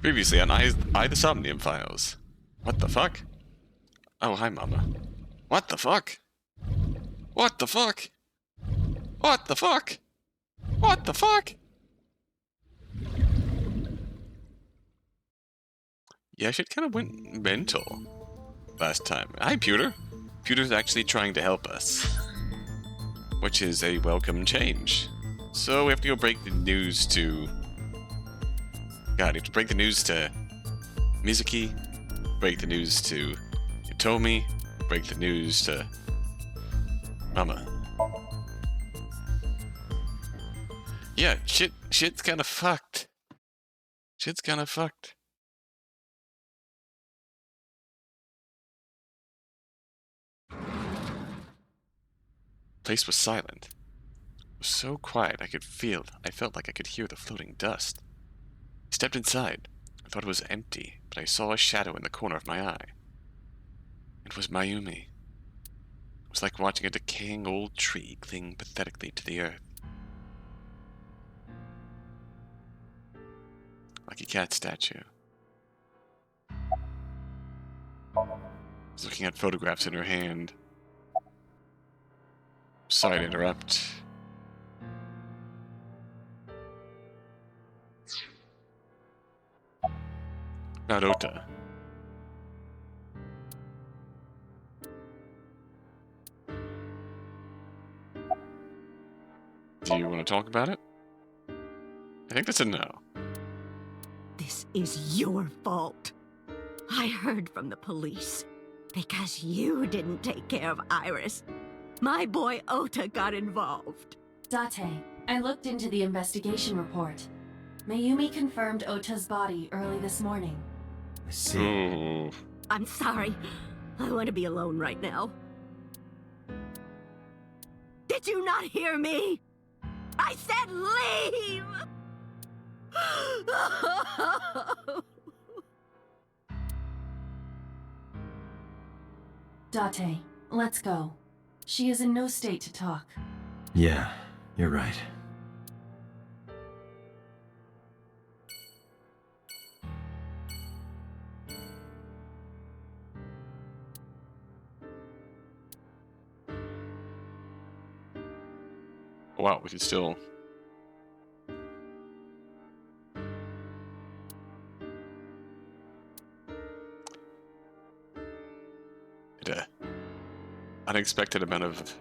Previously on I the Somnium Files. What the fuck? Oh, hi, Mama. What the fuck? What the fuck? What the fuck? What the fuck? Yeah, shit kind of went mental last time. Hi, Pewter. Pewter's actually trying to help us, which is a welcome change. So we have to go break the news to... God, we have to break the news to Mizuki, break the news to Hitomi, break the news to Mama. Yeah, shit's kinda fucked. Shit's kinda fucked. Place was silent. It was so quiet I felt like I could hear the floating dust. I stepped inside. I thought it was empty, but I saw a shadow in the corner of my eye. It was Mayumi. It was like watching a decaying old tree cling pathetically to the earth. Like a cat statue. I was looking at photographs in her hand. Sorry to interrupt. Not Ota. Do you want to talk about it? I think that's a no. This is your fault. I heard from the police. Because you didn't take care of Iris. My boy Ota got involved. Date, I looked into the investigation report. Mayumi confirmed Ota's body early this morning. I see. Ooh. I'm sorry. I want to be alone right now. Did you not hear me? I said leave! Date, let's go. She is in no state to talk. Yeah, you're right. Wow, we can still... An unexpected amount of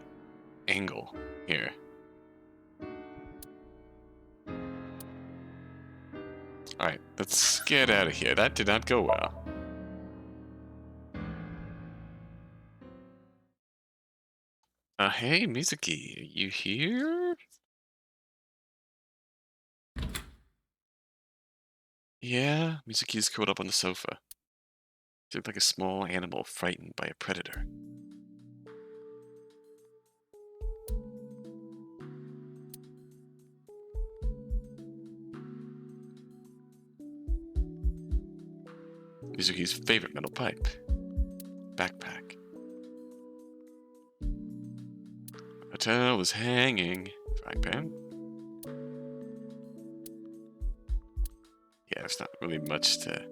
angle here. Alright, let's get out of here. That did not go well. Hey, Mizuki, are you here? Yeah, Mizuki's curled up on the sofa. She looked like a small animal frightened by a predator. Mizuki's favorite metal pipe. Backpack. Hotel was hanging. Frying pan. Yeah, there's not really much to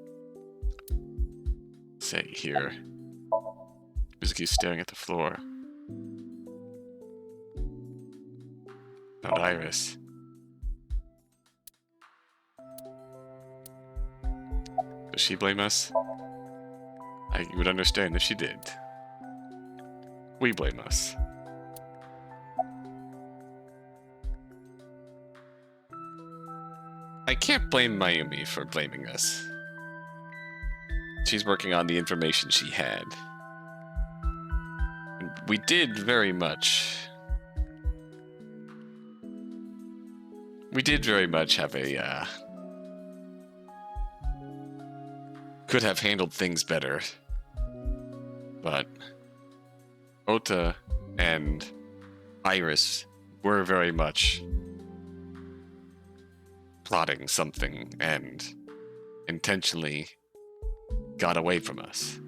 say here. Mizuki's staring at the floor. Found Iris. Does she blame us? I would understand if she did. We blame us. I can't blame Mayumi for blaming us. She's working on the information she had. And we did very much... We did very much have a, could have handled things better. But Ota and Iris were very much plotting something and intentionally got away from us.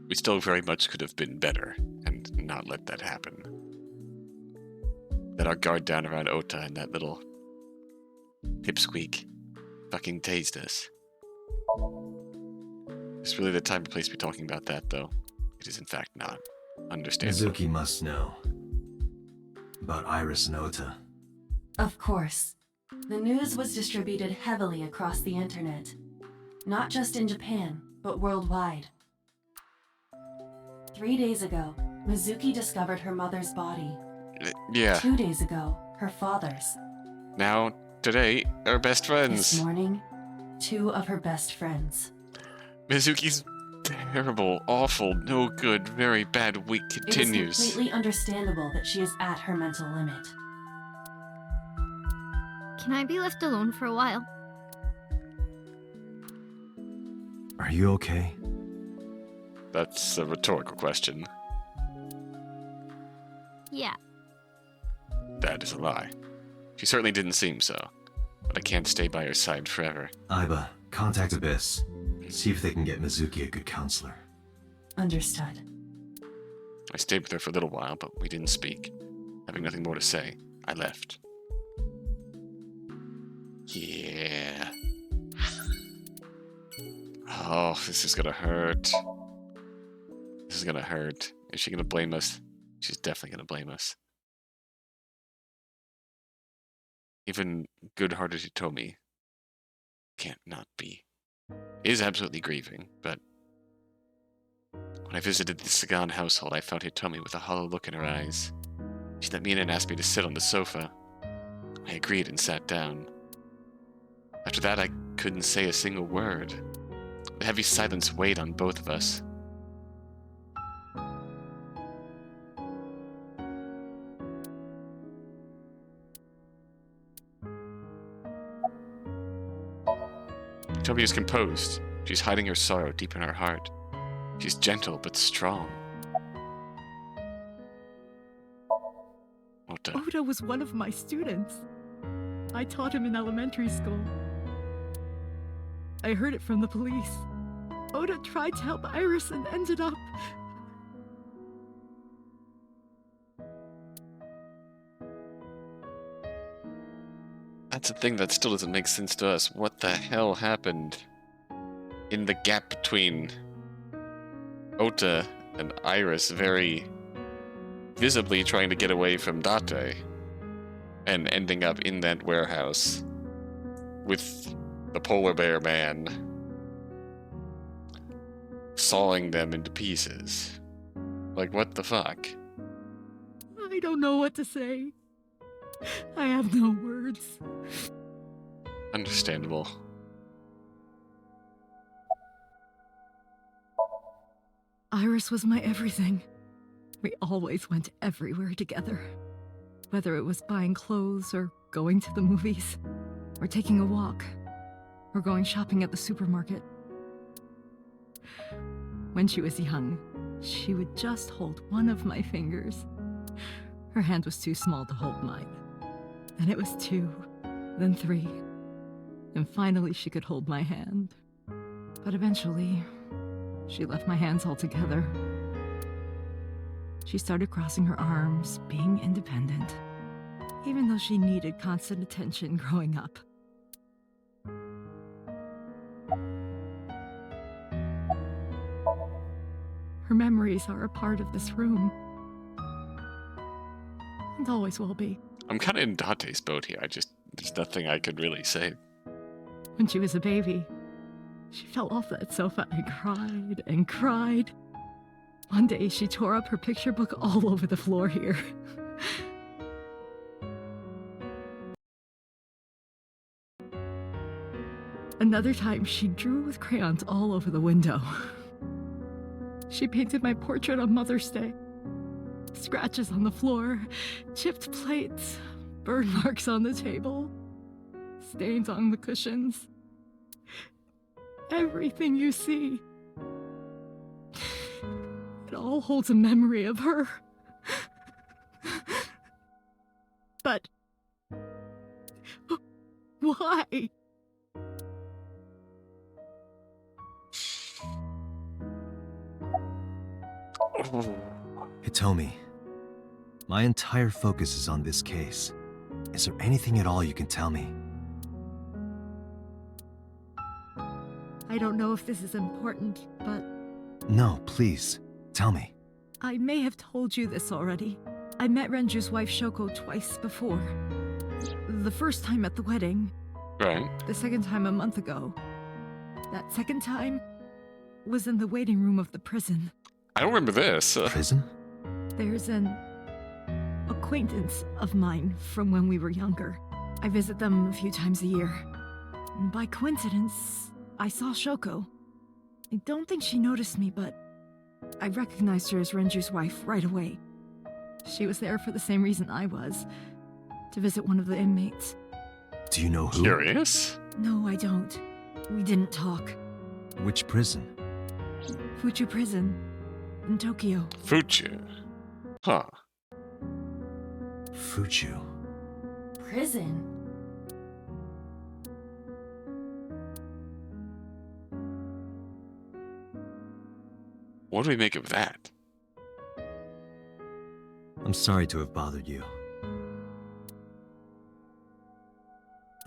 We still very much could have been better and not let that happen. Let our guard down around Ota and that little Pipsqueak fucking tased us. It's really the time and place to be talking about that, though. It is in fact not. Understandable. Mizuki must know about Iris and Ota. Of course. The news was distributed heavily across the internet. Not just in Japan, but worldwide. 3 days ago, Mizuki discovered her mother's body. Yeah. 2 days ago, her father's. Now, today, our best friends. This morning, 2 of her best friends. Mizuki's terrible, awful, no good, very bad week continues. It is completely understandable that she is at her mental limit. Can I be left alone for a while? Are you okay? That's a rhetorical question. Yeah. That is a lie. She certainly didn't seem so. But I can't stay by her side forever. Aiba, contact Abyss. See if they can get Mizuki a good counselor. Understood. I stayed with her for a little while, but we didn't speak. Having nothing more to say, I left. Yeah. Oh, this is gonna hurt. This is gonna hurt. Is she gonna blame us? She's definitely gonna blame us. Even good-hearted Hitomi can't not be. Is absolutely grieving, but when I visited the Sagan household, I found Hitomi with a hollow look in her eyes. She let me in and asked me to sit on the sofa. I agreed and sat down. After that, I couldn't say a single word. The heavy silence weighed on both of us. Hitomi is composed. She's hiding her sorrow deep in her heart. She's gentle but strong. Ota. Ota was one of my students. I taught him in elementary school. I heard it from the police. Ota tried to help Iris and ended up... That's a thing that still doesn't make sense to us. What the hell happened in the gap between Ota and Iris very visibly trying to get away from Date and ending up in that warehouse with the polar bear man sawing them into pieces? Like, what the fuck? I don't know what to say. I have no words. Understandable. Iris was my everything. We always went everywhere together. Whether it was buying clothes, or going to the movies, or taking a walk, or going shopping at the supermarket. When she was young, she would just hold one of my fingers. Her hand was too small to hold mine. Then it was 2, then 3, and finally she could hold my hand. But eventually, she left my hands altogether. She started crossing her arms, being independent, even though she needed constant attention growing up. Her memories are a part of this room, and always will be. I'm kind of in Date's boat here. There's nothing I could really say. When she was a baby, she fell off that sofa and cried and cried. One day, she tore up her picture book all over the floor here. Another time, she drew with crayons all over the window. She painted my portrait on Mother's Day. Scratches on the floor, chipped plates, burn marks on the table, stains on the cushions. Everything you see. It all holds a memory of her. But... why? Hitomi, my entire focus is on this case. Is there anything at all you can tell me? I don't know if this is important, but No, please. Tell me. I may have told you this already. I met Renju's wife Shoko twice before. The first time at the wedding, Right. the second time a month ago. That second time was in the waiting room of the prison. I don't remember this. Prison? There's an acquaintance of mine from when we were younger. I visit them a few times a year. And by coincidence, I saw Shoko. I don't think she noticed me, but I recognized her as Renju's wife right away. She was there for the same reason I was, to visit one of the inmates. Do you know who? Curious? No, I don't. We didn't talk. Which prison? Fuchu Prison, in Tokyo. Fuchu. Huh. Fuchu. Prison? What do we make of that? I'm sorry to have bothered you.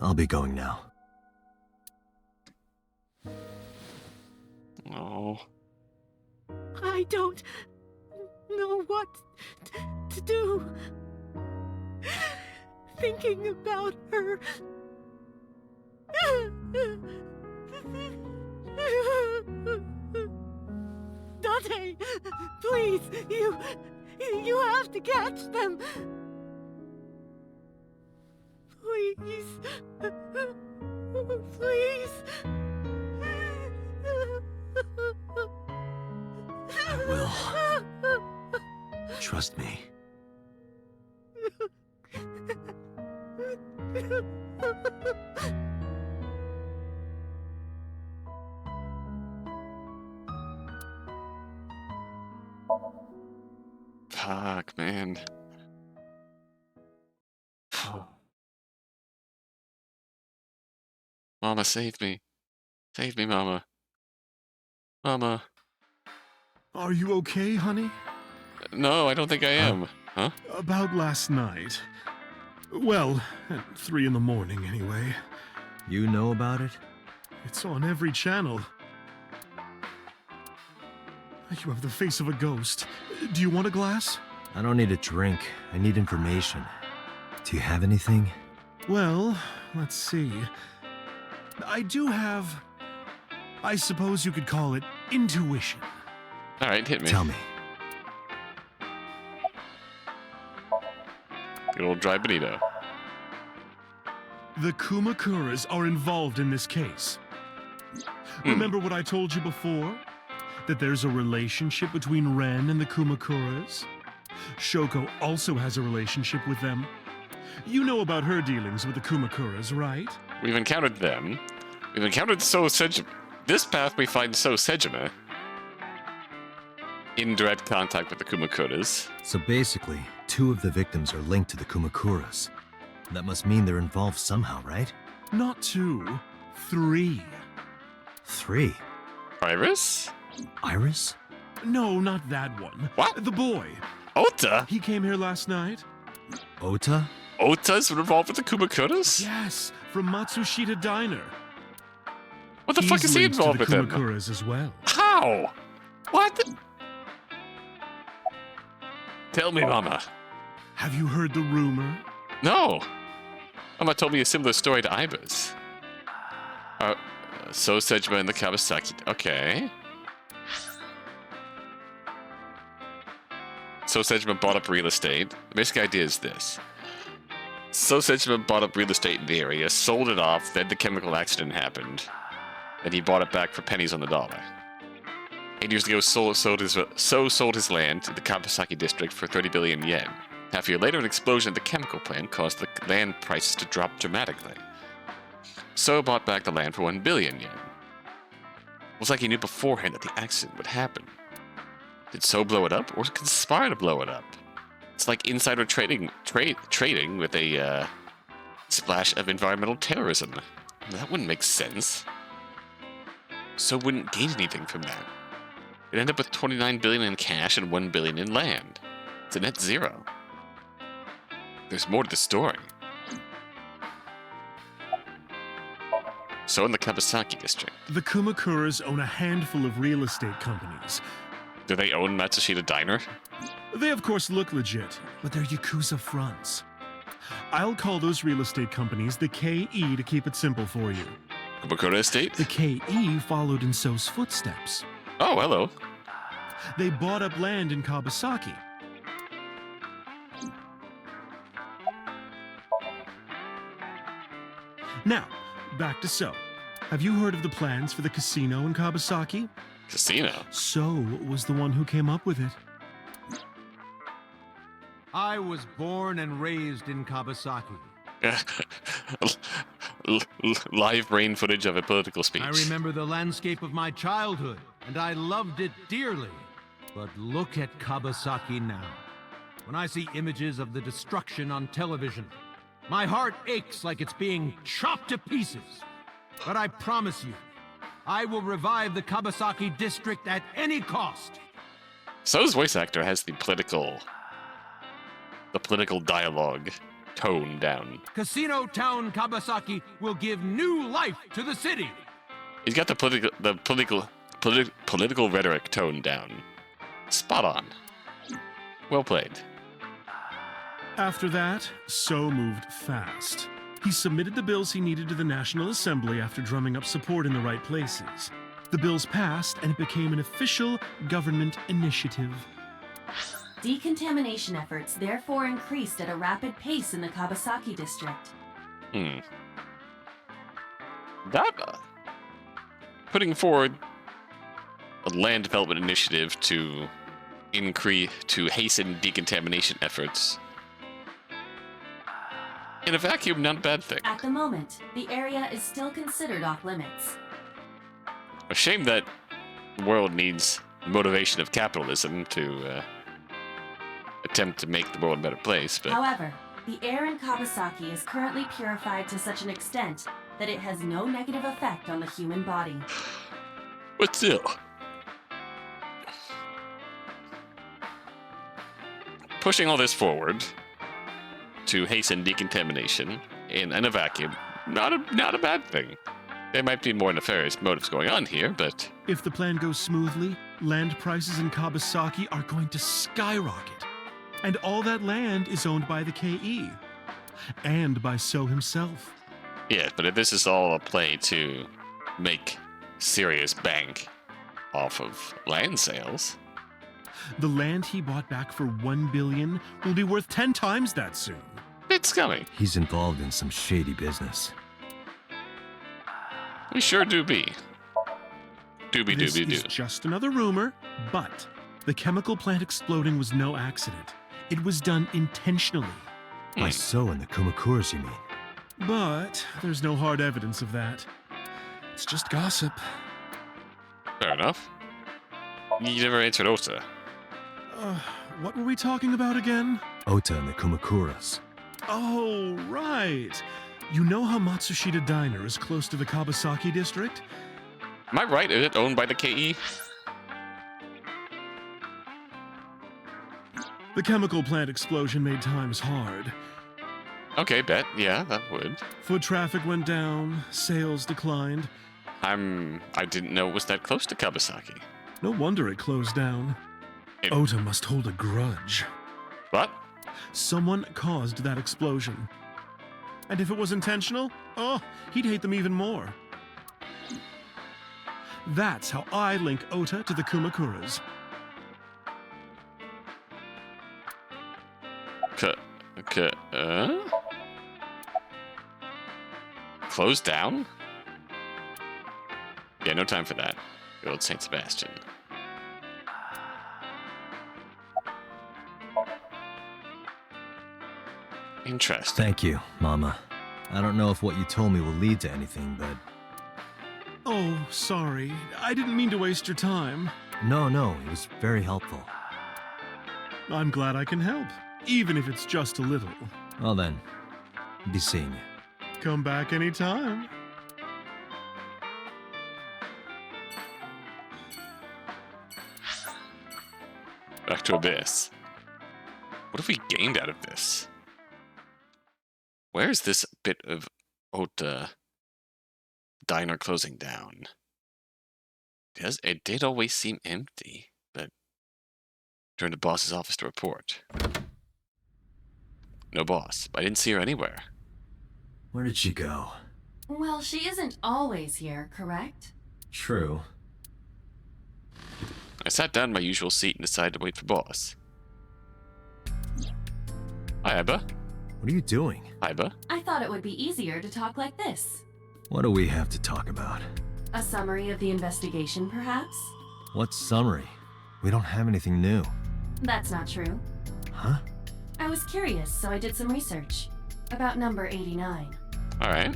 I'll be going now. Oh. I don't know what to do. Thinking about her. Dante, please, you have to catch them. Please. Please. I will. Trust me. Fuck, man. Mama, save me. Save me, Mama. Mama. Are you okay, honey? No, I don't think I am. Huh? About last night. Well, at 3 in the morning anyway. You know about it? It's on every channel. You have the face of a ghost. Do you want a glass? I don't need a drink. I need information. Do you have anything? Well, let's see. I do have... I suppose you could call it intuition. Alright, hit me. Tell me. Good old dry bonito. The Kumakuras are involved in this case. Remember what I told you before? That there's a relationship between Ren and the Kumakuras? Shoko also has a relationship with them. You know about her dealings with the Kumakuras, right? We've encountered them. We've encountered So Sejima. This path we find So Sejima in direct contact with the Kumakuras. So basically, 2 of the victims are linked to the Kumakuras. That must mean they're involved somehow, right? Not 2, 3. 3. Iris? Iris? No, not that one. What? The boy. Ota? He came here last night. Ota? Ota's involved with the Kumakuras? Yes, from Matsushita Diner. What the fuck is he linked involved to with the them? Kumakuras as well. How? What? Tell me, Mama. Have you heard the rumor? No. Mama told me a similar story to Iba's. So Sejima and the Kawasaki. Okay. So Sejima bought up real estate. The basic idea is this. So Sejima bought up real estate in the area, sold it off, then the chemical accident happened. Then he bought it back for pennies on the dollar. 8 years ago, sold his land to the Kawasaki district for 30 billion yen. Half a year later, an explosion at the chemical plant caused the land prices to drop dramatically. So bought back the land for 1 billion yen. It was like he knew beforehand that the accident would happen. Did So blow it up, or conspire to blow it up? It's like insider trading with a splash of environmental terrorism. That wouldn't make sense. So wouldn't gain anything from that. It'd end up with 29 billion in cash and 1 billion in land. It's a net zero. There's more to the story. So in the Kabasaki district. The Kumakuras own a handful of real estate companies. Do they own Matsushita Diner? They, of course, look legit, but they're Yakuza fronts. I'll call those real estate companies the KE to keep it simple for you. Kumakura Estate? The KE followed in So's footsteps. Oh, hello. They bought up land in Kabasaki. Now, back to So. Have you heard of the plans for the casino in Kabasaki? Casino? So was the one who came up with it. I was born and raised in Kabasaki. Live brain footage of a political speech. I remember the landscape of my childhood, and I loved it dearly. But look at Kabasaki now. When I see images of the destruction on television, my heart aches like it's being chopped to pieces. But I promise you, I will revive the Kabasaki district at any cost. So's voice actor has the political dialogue toned down. Casino Town Kabasaki will give new life to the city. He's got the political rhetoric toned down. Spot on. Well played. After that, So moved fast. He submitted the bills he needed to the National Assembly after drumming up support in the right places. The bills passed, and it became an official government initiative. Decontamination efforts therefore increased at a rapid pace in the Kabasaki district. That putting forward a land development initiative to hasten decontamination efforts. In a vacuum, not a bad thing. At the moment, the area is still considered off limits. A shame that the world needs the motivation of capitalism to attempt to make the world a better place, but... However, the air in Kabasaki is currently purified to such an extent that it has no negative effect on the human body. But still... Pushing all this forward to hasten decontamination in a vacuum, not a bad thing. There might be more nefarious motives going on here, but... If the plan goes smoothly, land prices in Kabasaki are going to skyrocket. And all that land is owned by the KE. And by So himself. Yeah, but if this is all a play to make serious bank off of land sales... The land he bought back for $1 billion will be worth 10 times that soon. It's coming. He's involved in some shady business. We sure do be. This is just another rumor, but the chemical plant exploding was no accident. It was done intentionally. By So and the Kumakuras, you mean? But there's no hard evidence of that. It's just gossip. Fair enough. You never answered Ota. What were we talking about again? Ota and the Kumakuras. Oh, right. You know how Matsushita Diner is close to the Kabasaki district? Am I right? Is it owned by the KE? The chemical plant explosion made times hard. Okay, bet. Yeah, that would. Foot traffic went down, sales declined. I didn't know it was that close to Kabasaki. No wonder it closed down. Ota must hold a grudge. What? Someone caused that explosion. And if it was intentional, he'd hate them even more. That's how I link Ota to the Kumakuras. Closed down? Yeah, no time for that. Good old Saint Sebastian. Interesting. Thank you, Mama. I don't know if what you told me will lead to anything, but... Oh, sorry. I didn't mean to waste your time. No, it was very helpful. I'm glad I can help, even if it's just a little. Well then, be seeing you. Come back anytime. Back to Abyss. What have we gained out of this? Where's this bit of Ota diner closing down. It did always seem empty, but turned to boss's office to report. No boss. I didn't see her anywhere. Where did she go? Well, she isn't always here, correct? True. I sat down in my usual seat and decided to wait for boss. Hi, Ebba. What are you doing? Hi, Ebba. I thought it would be easier to talk like this. What do we have to talk about? A summary of the investigation, perhaps? What summary? We don't have anything new. That's not true. Huh? I was curious, so I did some research. About number 89. Alright.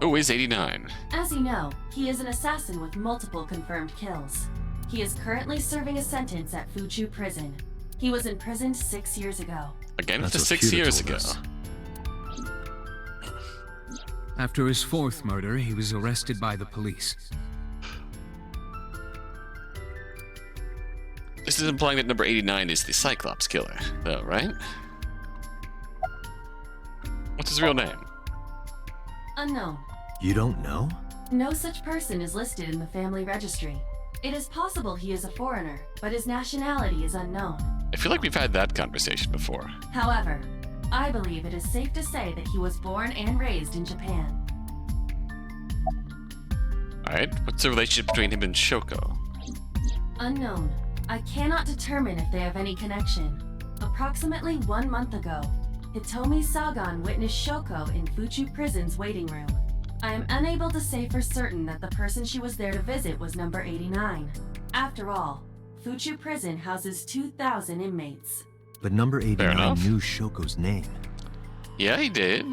Who is 89? As you know, he is an assassin with multiple confirmed kills. He is currently serving a sentence at Fuchu Prison. He was imprisoned 6 years ago. Again, That's to what 6 Peter years told ago. us. After his fourth murder, he was arrested by the police. This is implying that number 89 is the Cyclops killer, though, right? What's his real name? Unknown. You don't know? No such person is listed in the family registry. It is possible he is a foreigner, but his nationality is unknown. I feel like we've had that conversation before. However, I believe it is safe to say that he was born and raised in Japan. Alright, what's the relationship between him and Shoko? Unknown. I cannot determine if they have any connection. Approximately 1 month ago, Hitomi Sagan witnessed Shoko in Fuchu Prison's waiting room. I am unable to say for certain that the person she was there to visit was number 89. After all, Fuchu Prison houses 2,000 inmates. But number 89 enough. knew Shoko's name. Yeah, he did.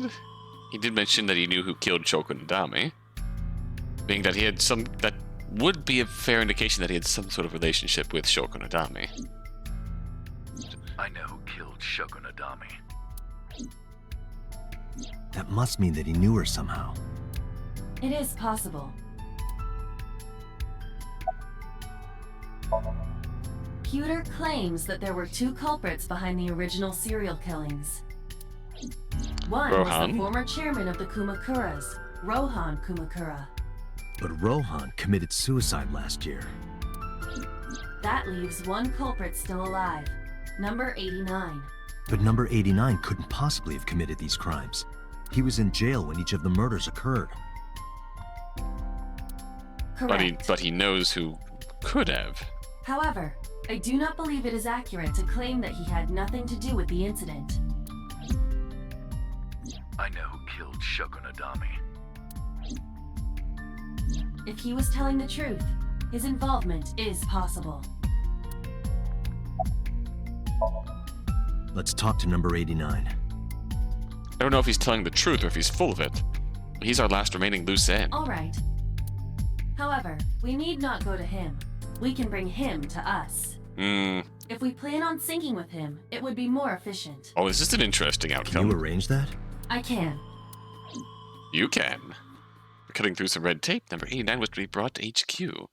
He did mention that he knew who killed Shoko Nadami. Being that he had some... That would be a fair indication that he had some sort of relationship with Shoko Nadami. I know who killed Shoko Nadami. That must mean that he knew her somehow. It is possible. Pewter claims that there were 2 culprits behind the original serial killings. One was Rohan? the former chairman of the Kumakuras, Rohan Kumakura. But Rohan committed suicide last year. That leaves 1 culprit still alive, number 89. But number 89 couldn't possibly have committed these crimes. He was in jail when each of the murders occurred. Correct. But he knows who could have. However, I do not believe it is accurate to claim that he had nothing to do with the incident. I know who killed Shoko Nadami. If he was telling the truth, his involvement is possible. Let's talk to number 89. I don't know if he's telling the truth or if he's full of it. He's our last remaining loose end. All right. However, we need not go to him. We can bring him to us. If we plan on syncing with him, it would be more efficient. Oh, this is an interesting Can outcome. you arrange that? I can. You can. Cutting through some red tape, number 89 was to be brought to HQ.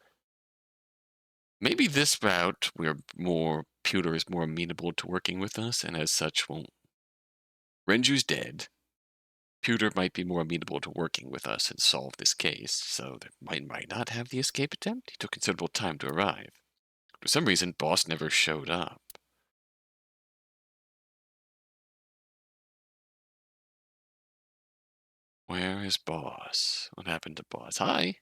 Maybe this route, Pewter is more amenable to working with us, and as such won't... Renju's dead. Pewter might be more amenable to working with us and solve this case, so that might not have the escape attempt. He took considerable time to arrive. For some reason, Boss never showed up. Where is Boss? What happened to Boss? Hi!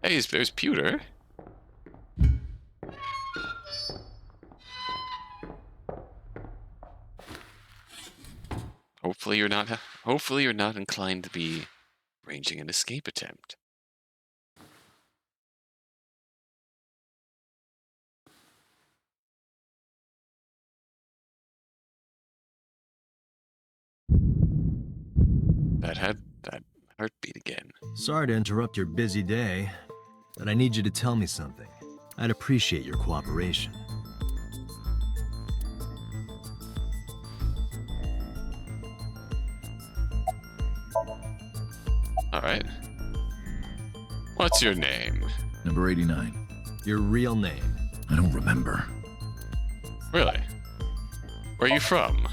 Hey, there's Pewter. Hopefully you're not inclined to be arranging an escape attempt. That heartbeat again. Sorry to interrupt your busy day, but I need you to tell me something. I'd appreciate your cooperation. Alright. What's your name? Number 89. Your real name. I don't remember. Really? Where are you from?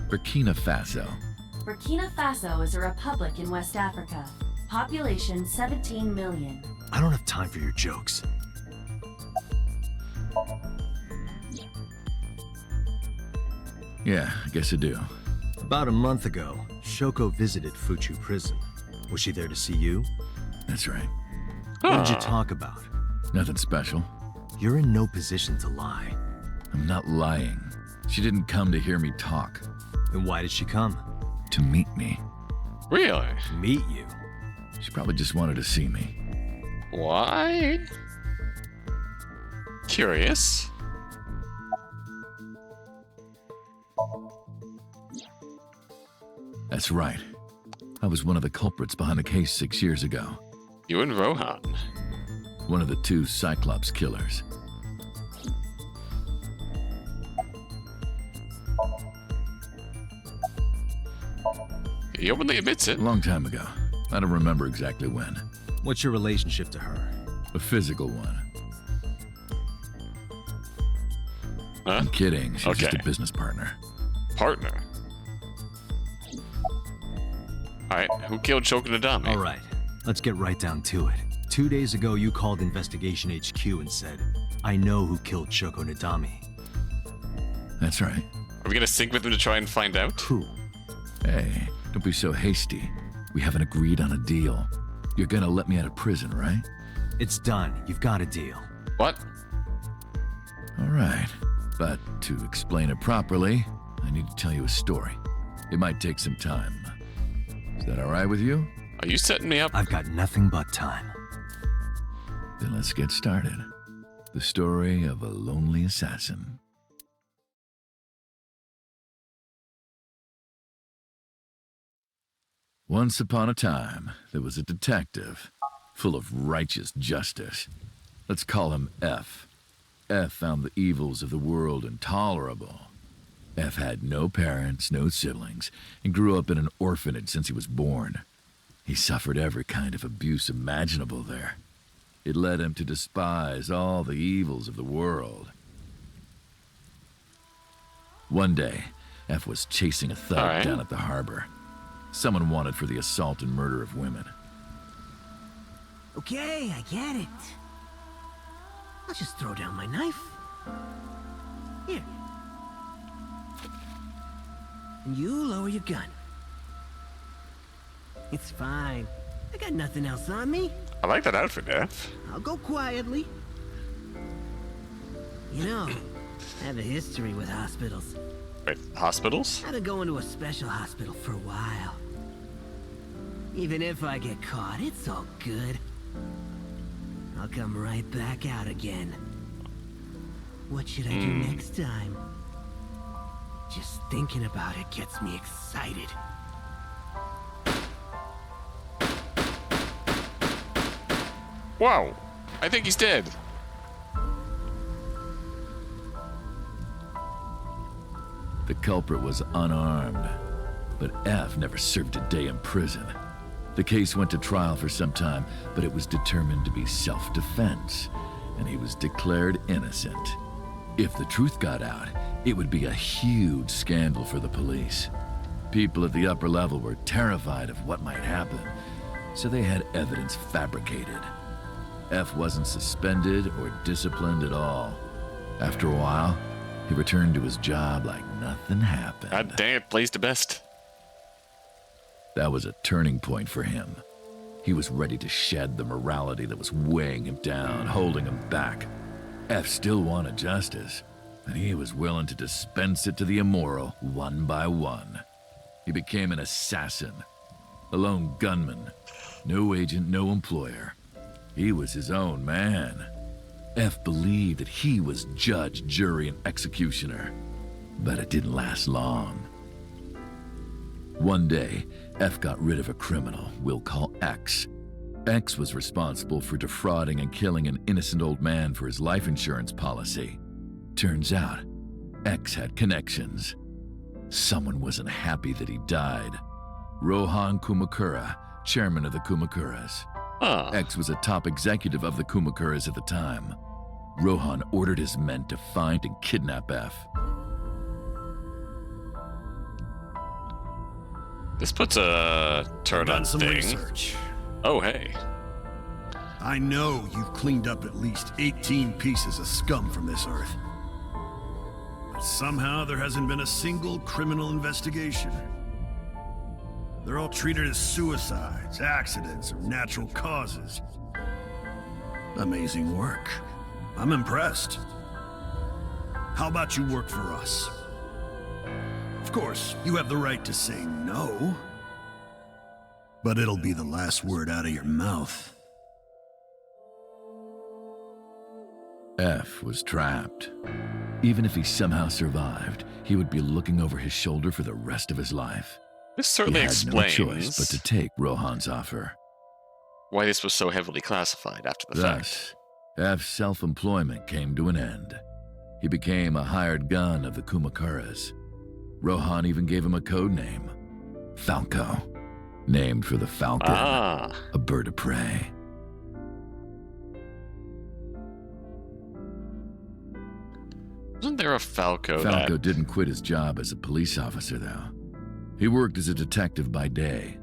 Burkina Faso. Burkina Faso is a republic in West Africa. Population 17 million. I don't have time for your jokes. Yeah, I guess I do. About a month ago, Shoko visited Fuchu Prison. Was she there to see you? That's right. What did you talk about? Nothing special. You're in no position to lie. I'm not lying. She didn't come to hear me talk. Then why did she come? To meet me. Really? Meet you? She probably just wanted to see me. Why? Curious. That's right. I was one of the culprits behind the case 6 years ago. You and Rohan. One of the two Cyclops killers. He openly admits it. A long time ago. I don't remember exactly when. What's your relationship to her? A physical one. Huh? I'm kidding. She's just Okay. a business partner. Partner. Alright, who killed Shoko Nadami? All right, let's get right down to it. 2 days ago, you called Investigation HQ and said, I know who killed Shoko Nadami. That's right. Are we gonna sync with him to try and find out? Who? Hey, don't be so hasty. We haven't agreed on a deal. You're gonna let me out of prison, right? It's done. You've got a deal. What? All right. But to explain it properly, I need to tell you a story. It might take some time. Is that all right with you? Are you setting me up? I've got nothing but time. Then let's get started. The story of a lonely assassin. Once upon a time, there was a detective, full of righteous justice. Let's call him F. F found the evils of the world intolerable. F had no parents, no siblings, and grew up in an orphanage since he was born. He suffered every kind of abuse imaginable there. It led him to despise all the evils of the world. One day, F was chasing a thug down at the harbor. Someone wanted for the assault and murder of women. Okay, I get it. I'll just throw down my knife. Here. And you lower your gun. It's fine. I got nothing else on me. I like that outfit, F. I'll go quietly. You know, I have a history with hospitals. Wait, hospitals? I've been going to a special hospital for a while. Even if I get caught, it's all good. I'll come right back out again. What should I do next time? Just thinking about it gets me excited. Wow, I think he's dead. The culprit was unarmed, but F never served a day in prison. The case went to trial for some time, but it was determined to be self-defense, and he was declared innocent. If the truth got out, it would be a huge scandal for the police. People at the upper level were terrified of what might happen, so they had evidence fabricated. F wasn't suspended or disciplined at all. After a while, he returned to his job like nothing happened. God dang it, plays the best. That was a turning point for him. He was ready to shed the morality that was weighing him down, holding him back. F still wanted justice, and he was willing to dispense it to the immoral one by one. He became an assassin, a lone gunman, no agent, no employer. He was his own man. F believed that he was judge, jury, and executioner, but it didn't last long. One day, F got rid of a criminal we'll call X. X was responsible for defrauding and killing an innocent old man for his life insurance policy. Turns out, X had connections. Someone wasn't happy that he died. Rohan Kumakura, chairman of the Kumakuras. X was a top executive of the Kumakuras at the time. Rohan ordered his men to find and kidnap F. This puts a turn on some thing. research. Oh, hey. I know you've cleaned up at least 18 pieces of scum from this earth. But somehow there hasn't been a single criminal investigation. They're all treated as suicides, accidents, or natural causes. Amazing work. I'm impressed. How about you work for us? Of course, you have the right to say no. But it'll be the last word out of your mouth. F was trapped. Even if he somehow survived, he would be looking over his shoulder for the rest of his life. This certainly he had explains no choice but to take Rohan's offer. Why this was so heavily classified after the fact. Thus, F's self-employment came to an end. He became a hired gun of the Kumakuras. Rohan even gave him a code name, Falco, named for the falcon, a bird of prey. Wasn't there a Falco Falco didn't quit his job as a police officer, though. He worked as a detective by day,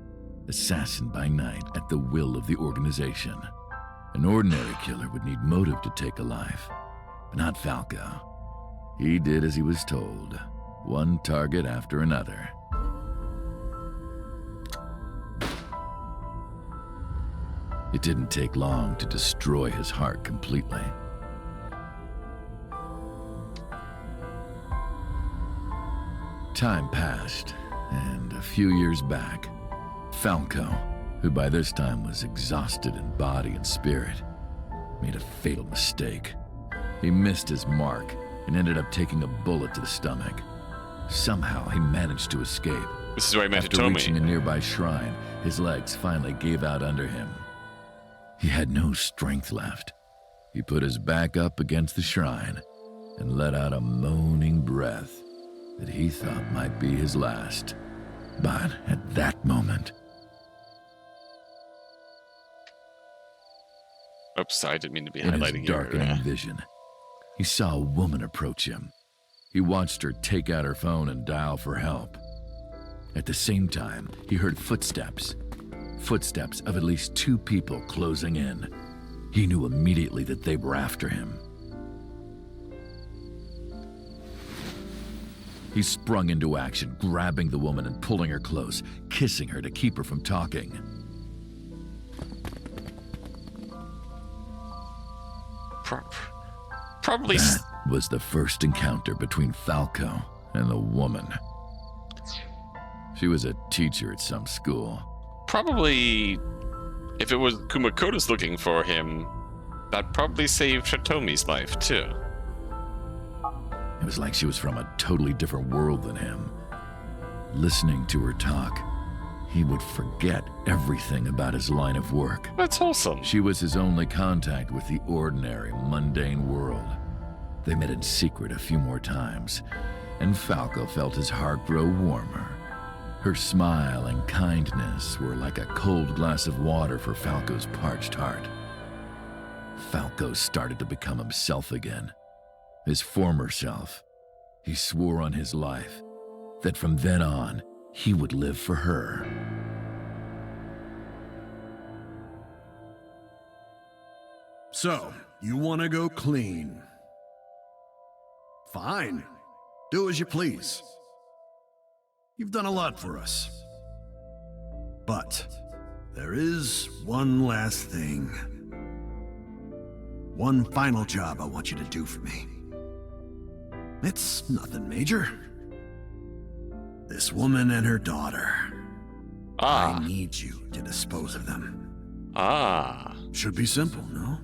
assassin by night, at the will of the organization. An ordinary killer would need motive to take a life, but not Falco. He did as he was told, one target after another. It didn't take long to destroy his heart completely. Time passed, and a few years back, Falco, who by this time was exhausted in body and spirit, made a fatal mistake. He missed his mark and ended up taking a bullet to the stomach. Somehow he managed to escape. This is where I met After reaching a nearby shrine, his legs finally gave out under him. He had no strength left. He put his back up against the shrine and let out a moaning breath that he thought might be his last. But at that moment... Oops, I didn't mean to be in highlighting his darkening vision, he saw a woman approach him. He watched her take out her phone and dial for help. At the same time, he heard footsteps. Footsteps of at least 2 people closing in. He knew immediately that they were after him. He sprung into action, grabbing the woman and pulling her close, kissing her to keep her from talking. Probably... That was the first encounter between Falco and the woman. She was a teacher at some school. Probably, if it was Kumakoto's looking for him, that probably saved Hitomi's life, too. It was like she was from a totally different world than him. Listening to her talk, he would forget everything about his line of work. That's awesome. She was his only contact with the ordinary, mundane world. They met in secret a few more times, and Falco felt his heart grow warmer. Her smile and kindness were like a cold glass of water for Falco's parched heart. Falco started to become himself again. His former self. He swore on his life that from then on, he would live for her. So, you want to go clean? Fine. Do as you please. You've done a lot for us. But there is one last thing. One final job I want you to do for me. It's nothing major. This woman and her daughter. I need you to dispose of them. Should be simple, no?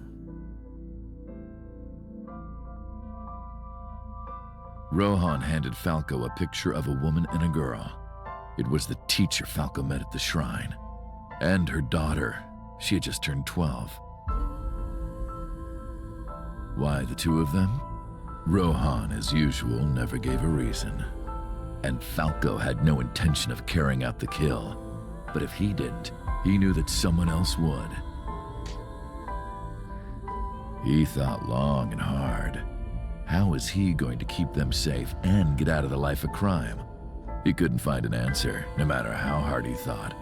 Rohan handed Falco a picture of a woman and a girl. It was the teacher Falco met at the shrine. And her daughter. She had just turned 12. Why the 2 of them? Rohan, as usual, never gave a reason. And Falco had no intention of carrying out the kill. But if he didn't, he knew that someone else would. He thought long and hard. How was he going to keep them safe and get out of the life of crime? He couldn't find an answer, no matter how hard he thought.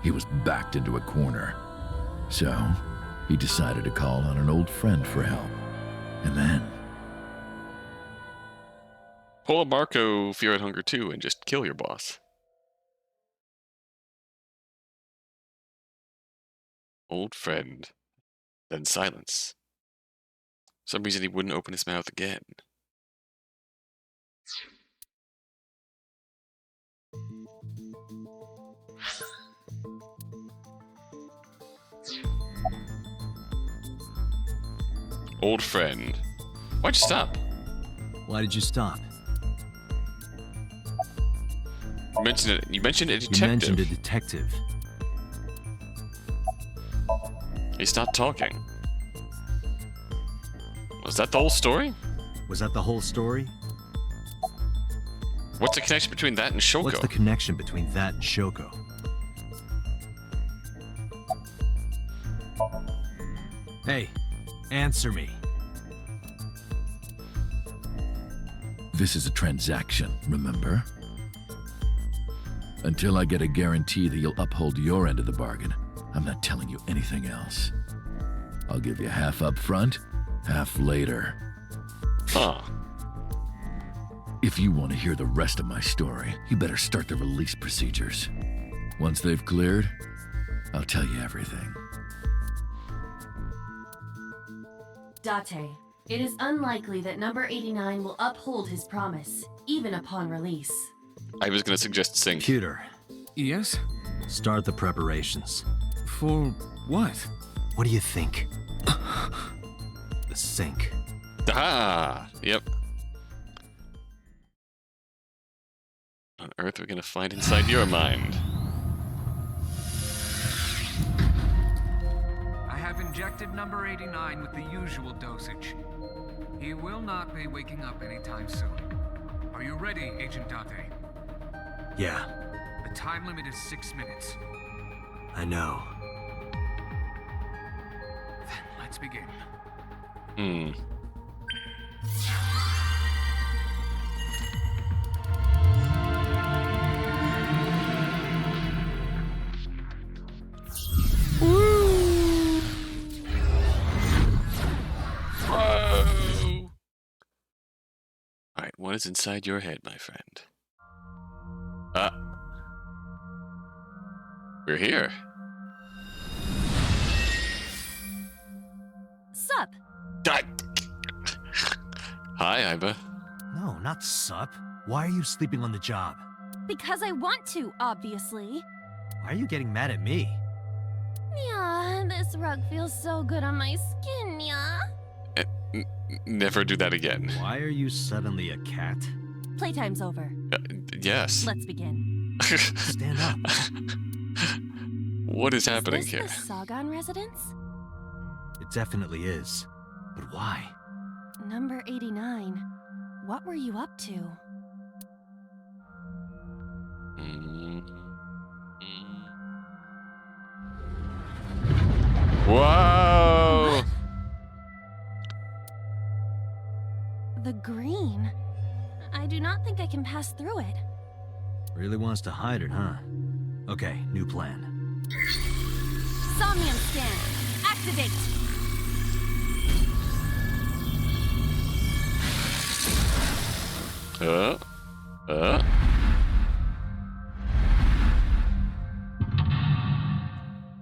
He was backed into a corner. So, he decided to call on an old friend for help. And then... Pull a Marco Fear and Hunger 2 and just kill your boss. Old friend. Then silence. For some reason he wouldn't open his mouth again. Old friend. Why'd you stop? Why did you stop? You mentioned it. You mentioned a detective. You mentioned a detective. He stopped talking. Was that the whole story? Was that the whole story? What's the connection between that and Shoko? What's the connection between that and Shoko? Hey, answer me. This is a transaction, remember? Until I get a guarantee that you'll uphold your end of the bargain, I'm not telling you anything else. I'll give you half up front, half later. Huh. If you want to hear the rest of my story, you better start the release procedures. Once they've cleared, I'll tell you everything. Date, it is unlikely that number 89 will uphold his promise, even upon release. I was going to suggest Sync. Computer, Yes? start the preparations. For what? What do you think? The sync. Ah, yep. What on earth are we going to find inside your mind? I have injected number 89 with the usual dosage. He will not be waking up anytime soon. Are you ready, Agent Date? Yeah, The time limit is 6 minutes. I know. Then let's begin. Whoa! Alright, what is inside your head, my friend? We're here. Sup? Hi, Iba. No, not sup. Why are you sleeping on the job? Because I want to, obviously. Why are you getting mad at me? Yeah, this rug feels so good on my skin, yeah. Never do that again. Why are you suddenly a cat? Playtime's over. Yes. Let's begin. Stand up. What is happening Is here? this the Aaaaand residence? It definitely is. But why? Number 89. What were you up to? Whoa! The green. I do not think I can pass through it. Really wants to hide it, huh? Okay, new plan. Somnium scan. Activate.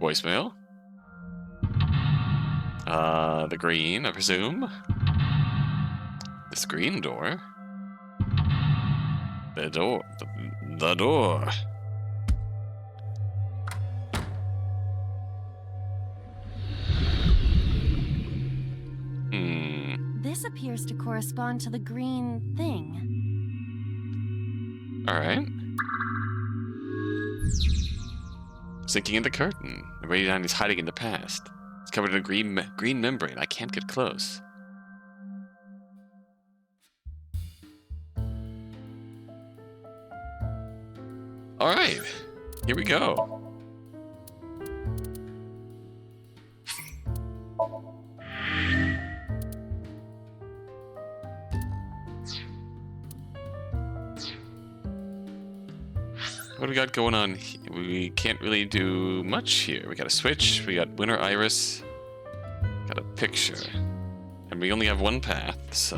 Voicemail? The green, I presume. The screen door. The door. The door. This appears to correspond to the green thing. Alright. Sinking in the curtain. The Radiant is hiding in the past. It's covered in a green membrane. I can't get close. Alright. Here we go. What do we got going on? We can't really do much here. We got a switch. We got Winter Iris. Got a picture. And we only have one path, so...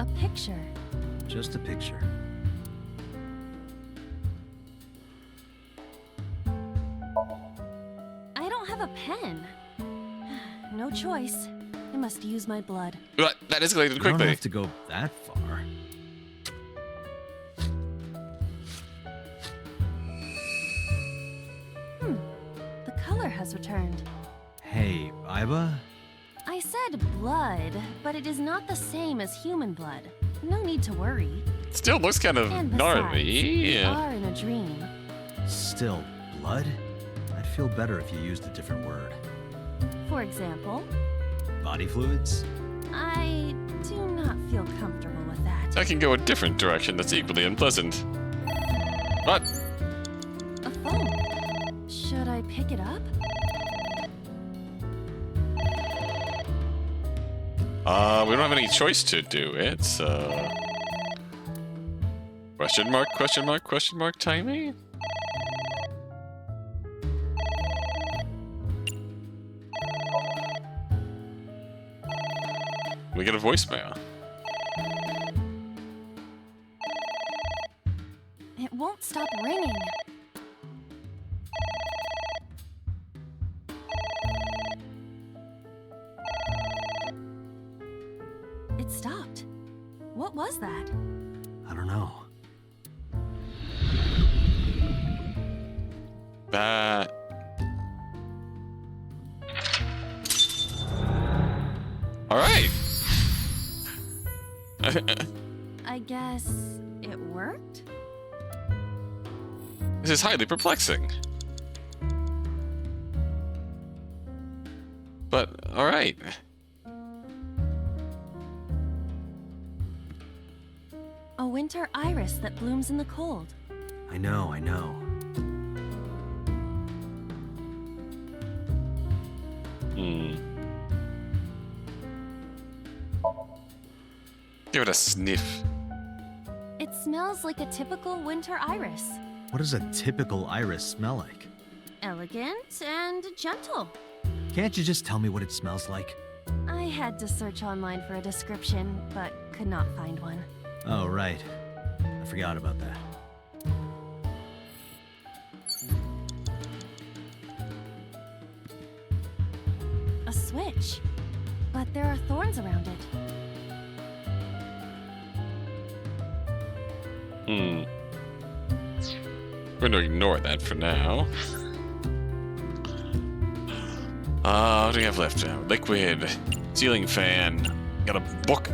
A picture. Just a picture. I don't have a pen. No choice. I must use my blood. That escalated You quickly. don't have to go that far. The color has returned. Hey, Iba? I said blood, but it is not the same as human blood. No need to worry. Still looks kind of And besides, gnarly. we Yeah. are in a dream. Still, blood? I'd feel better if you used a different word. For example, Body fluids? I do not feel comfortable with that. I can go a different direction that's equally unpleasant. What? A phone. Should I pick it up? We don't have any choice to do it, so... Question mark, timey? We get a voicemail. It won't stop ringing. It stopped. What was that? I don't know. That... Alright! I guess it worked? This is highly perplexing. But, alright. A winter iris that blooms in the cold. I know. Give it a sniff. It smells like a typical winter iris. What does a typical iris smell like? Elegant and gentle. Can't you just tell me what it smells like? I had to search online for a description, but could not find one. Oh, right. I forgot about that. A switch. But there are thorns around it. We're gonna ignore that for now. What do we have left now? Liquid. Ceiling fan. Got a book.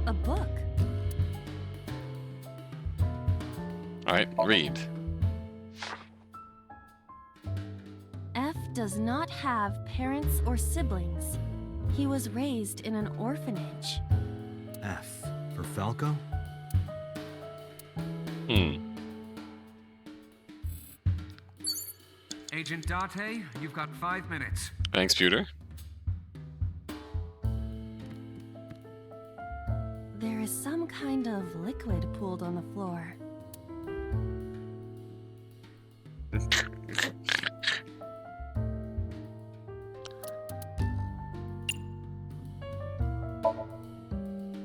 A book. Alright, read. F does not have parents or siblings. He was raised in an orphanage. F for Falco? Agent Date, you've got 5 minutes. Thanks, Pewter. There is some kind of liquid pooled on the floor.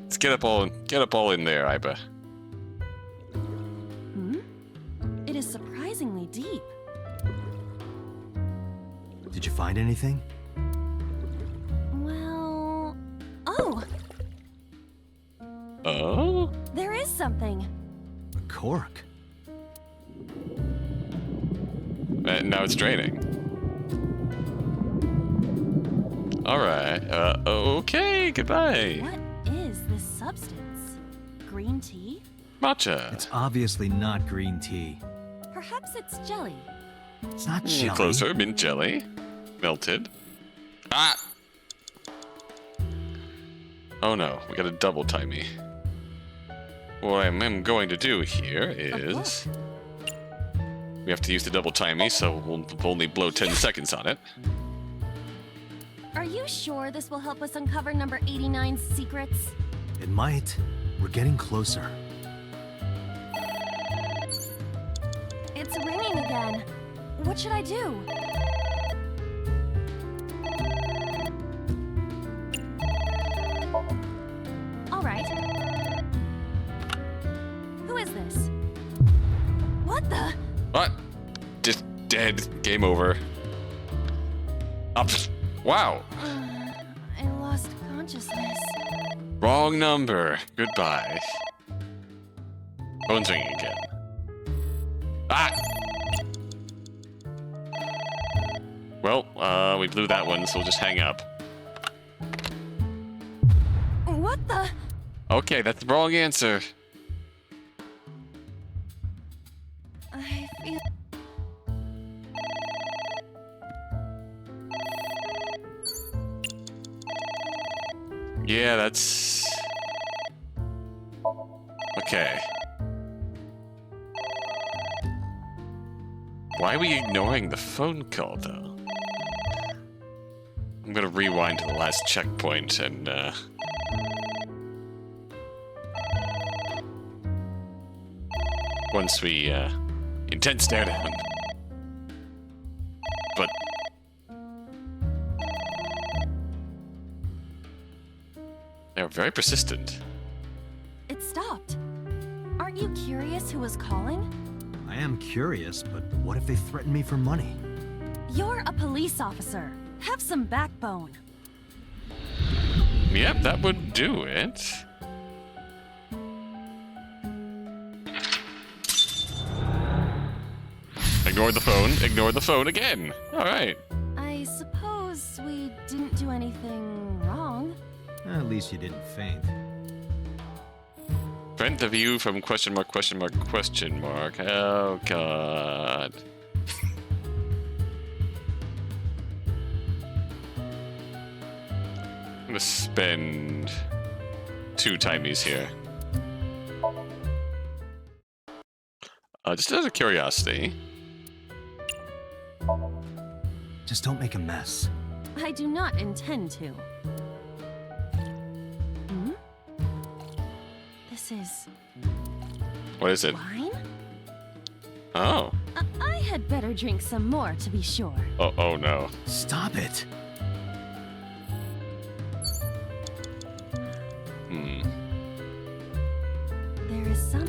Let's get up all in there, Iba. It is surprisingly deep. Did you find anything? Well... Oh! Oh? There is something. A cork. Now it's draining. Alright, okay, goodbye. What is this substance? Green tea? Matcha. It's obviously not green tea. Perhaps it's jelly. It's not jelly. Closer, mint jelly. Melted. Ah! Oh no, we gotta double time me. What I'm going to do here is... We have to use the double time me, so we'll only blow 10 seconds on it. Are you sure this will help us uncover number 89's secrets? It might. We're getting closer. It's ringing again. What should I do? All right. Who is this? What the? What? Just dead. Game over. Up. Wow. I lost consciousness. Wrong number. Goodbye. Phone's ringing again. Ah! Well, we blew that one, so we'll just hang up. What the? Okay, that's the wrong answer. I feel... Yeah, that's... Okay. Why are we ignoring the phone call, though? I'm gonna rewind to the last checkpoint and, once we, intense stare down. But... They're very persistent. It stopped. Aren't you curious who was calling? I am curious, but what if they threaten me for money? You're a police officer. Have some backbone. Yep, that would do it. Ignore the phone. Ignore the phone again. All right. I suppose we didn't do anything wrong. At least you didn't faint. Prevent the view from question mark, question mark, question mark. Oh, God. I'm gonna spend 2 timies here. Just out of curiosity. Just don't make a mess. I do not intend to. Hmm? This is... What is it? Wine? Oh. I had better drink some more to be sure. Oh no. Stop it. There is some...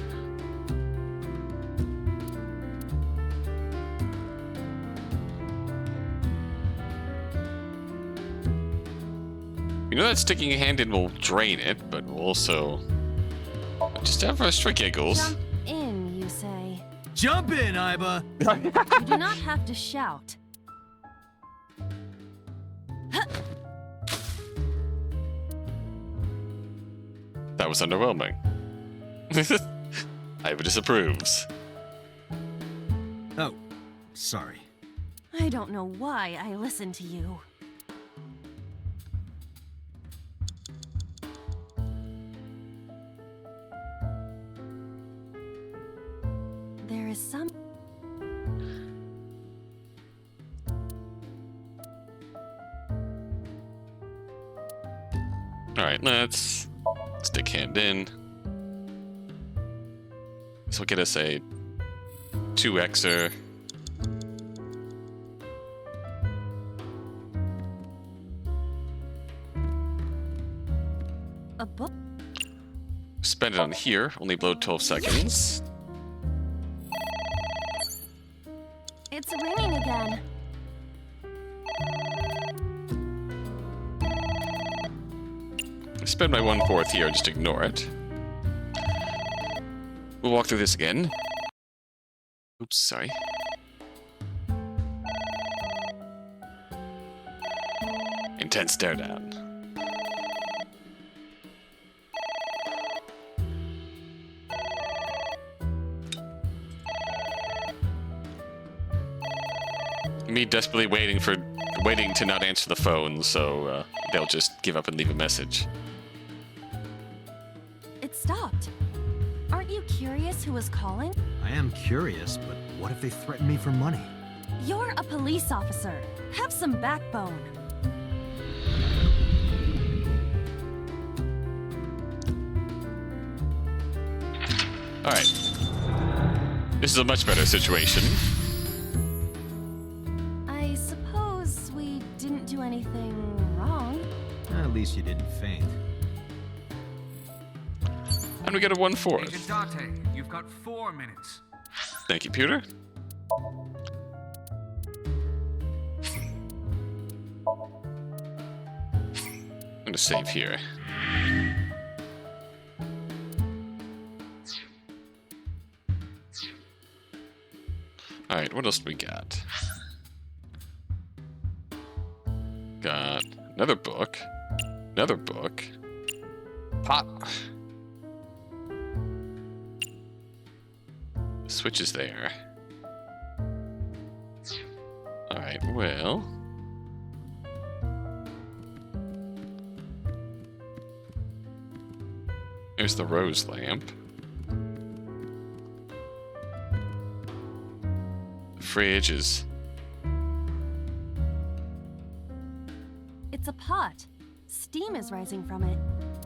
You know that sticking a hand in will drain it, but will also... Just have us for giggles. Jump in, you say. Jump in, Iba! You do not have to shout. That was underwhelming. Iba disapproves. Oh, sorry. I don't know why I listen to you. There is some... Alright, let's stick hand in. This will get us a 2xer. A book? Spend it on here, only blow 12 seconds. It's ringing again. Spend my 1/4 here, just ignore it. We'll walk through this again. Oops, sorry. Intense stare down. Me desperately waiting to not answer the phone, so they'll just give up and leave a message. stopped. Aren't you curious who was calling? I am curious, but what if they threaten me for money? You're a police officer. Have some backbone. Alright. This is a much better situation. I suppose we didn't do anything wrong. At least you didn't faint. And we get a 1/4. Agent Date, you've got 4 minutes. Thank you, Pewter. I'm gonna save here. Alright, what else do we got? Got another book. Another book. Pot. The switch is there. Alright, well. There's the rose lamp. The fridge is... It's a pot. Steam is rising from it.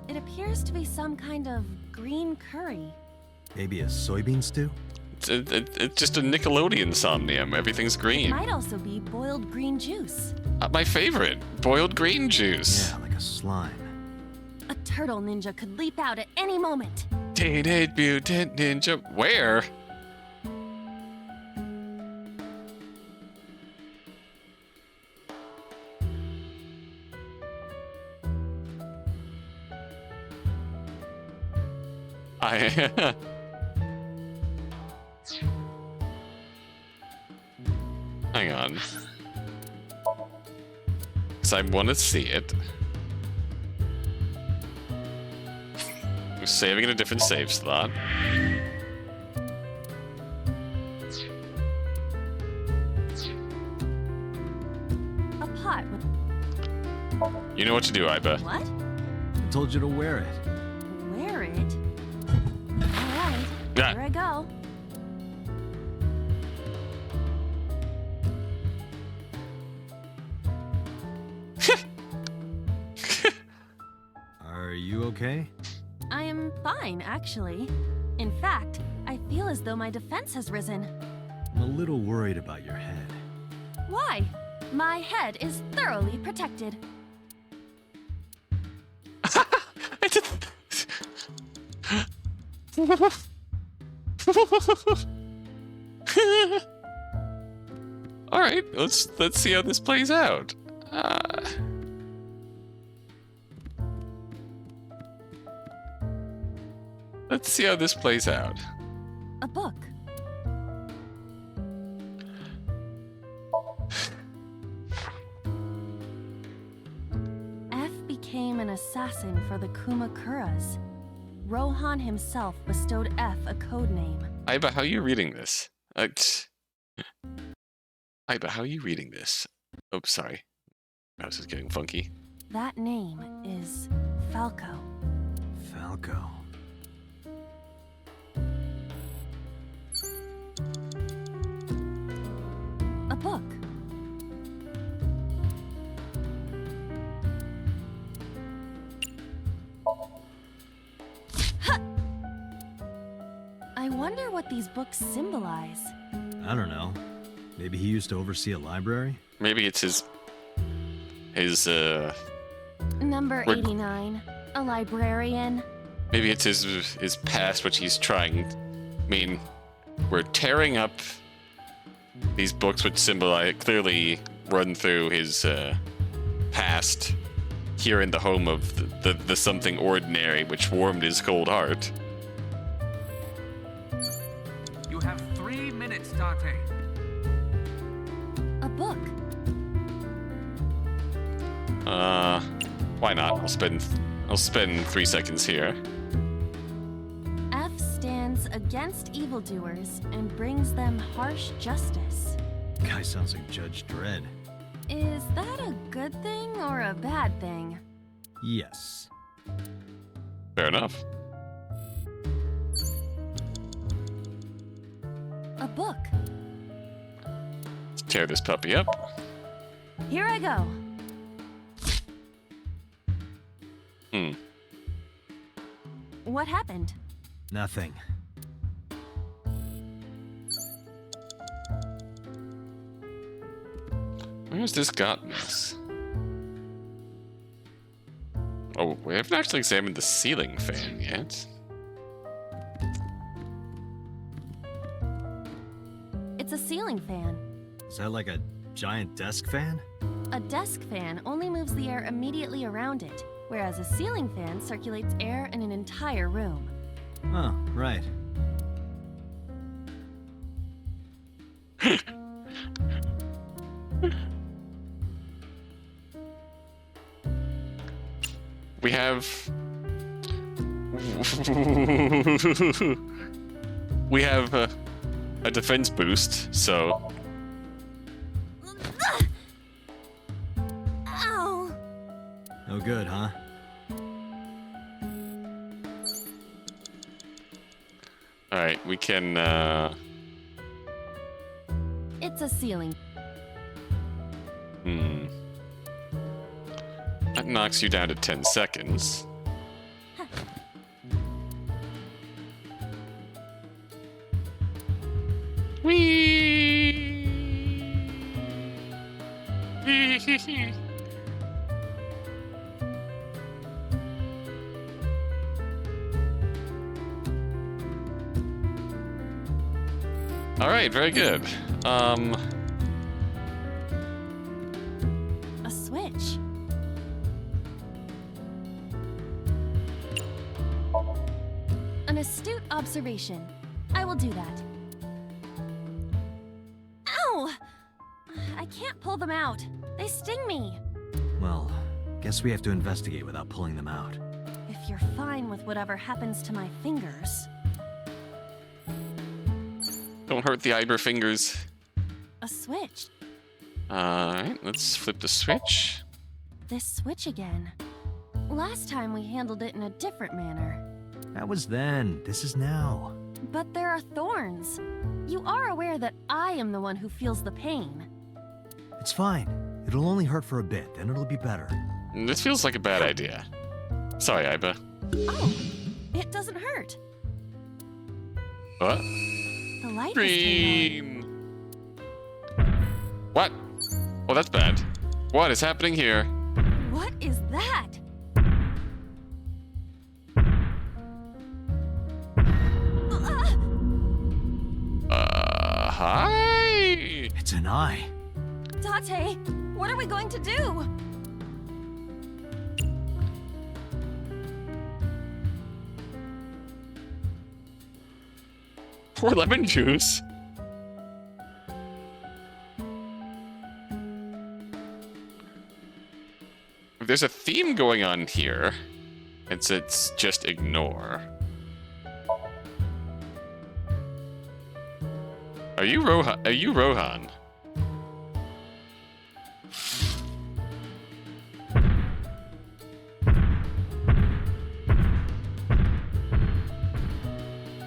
It appears to be some kind of green curry. Maybe a soybean stew? It's just a Nickelodeon Somnium. Everything's green. Might also be boiled green juice. My favorite. Boiled green juice. Yeah, like a slime. A turtle ninja could leap out at any moment. Teenage Mutant Ninja. Where? Hang on. Because I want to see it. I'm saving in a different save slot. A pot with... You know what to do, Iba. What? I told you to wear it. Wear it? Alright, Yeah. here I go. Are you okay? I am fine, actually. In fact, I feel as though my defense has risen. I'm a little worried about your head. Why? My head is thoroughly protected. All right, let's see how this plays out. Let's see how this plays out. A book. F became an assassin for the Kumakuras. Rohan himself bestowed F a code name. Iba, how are you reading this? Iba, how are you reading this? Oh, sorry. Mouse is getting funky. That name is Falco. Falco. A book. I wonder what these books symbolize. I don't know. Maybe he used to oversee a library? Maybe it's his Number 89. A librarian. maybe it's his past, which he's trying. I mean, we're tearing up these books, which symbolize clearly run through his past here in the home of the something ordinary, which warmed his cold heart. You have 3 minutes, Date. A book. Why not? I'll spend 3 seconds here. F stands against evildoers and brings them harsh justice. Guy sounds like Judge Dredd. Is that a good thing or a bad thing? Yes. Fair enough. book. Let's tear this puppy up. Here I go. What happened? Nothing. Where's this gotten us? Oh, we haven't actually examined the ceiling fan yet. It's a ceiling fan. Is that like a giant desk fan? A desk fan only moves the air immediately around it, whereas a ceiling fan circulates air in an entire room. Oh, right. We have... we have a defense boost, so... Ow! No good, huh? Alright, we can, It's a ceiling. That knocks you down to 10 seconds. Whee! Alright, very good. A switch. An astute observation. I will do that. Ow! I can't pull them out. They sting me. Well, guess we have to investigate without pulling them out. If you're fine with whatever happens to my fingers. Don't hurt the Iber fingers. A switch. Alright, let's flip the switch. This switch again. Last time we handled it in a different manner. That was then. This is now. But there are thorns. You are aware that I am the one who feels the pain. It's fine. It'll only hurt for a bit, then it'll be better. This feels like a bad idea. Sorry, Iba. Oh, it doesn't hurt. What? The light Green. What? Oh, that's bad. What is happening here? What is that? Hi? It's an eye. Date, what are we going to do? Pour lemon juice? If there's a theme going on here, it's just ignore. Are you Rohan? Are you Rohan?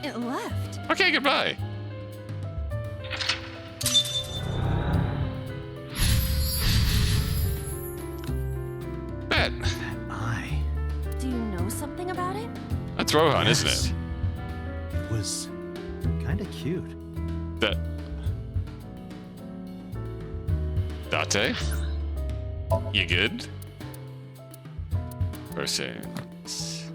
It left. Okay, goodbye. Bet. Eye. Do you know something about it? That's Rohan, Yes. isn't It was kind of cute. it? Date? You good? Persons.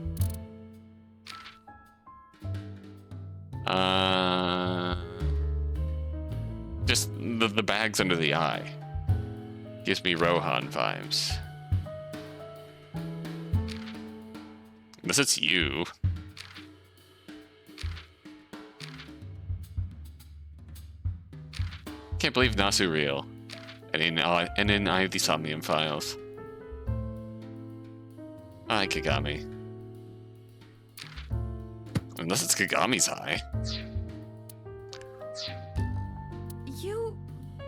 Just the bags under the eye. Gives me Rohan vibes. Unless it's you. Can't believe Nasu real. And in I have the Somnium files. Hi, Kagami. Unless it's Kagami's eye. You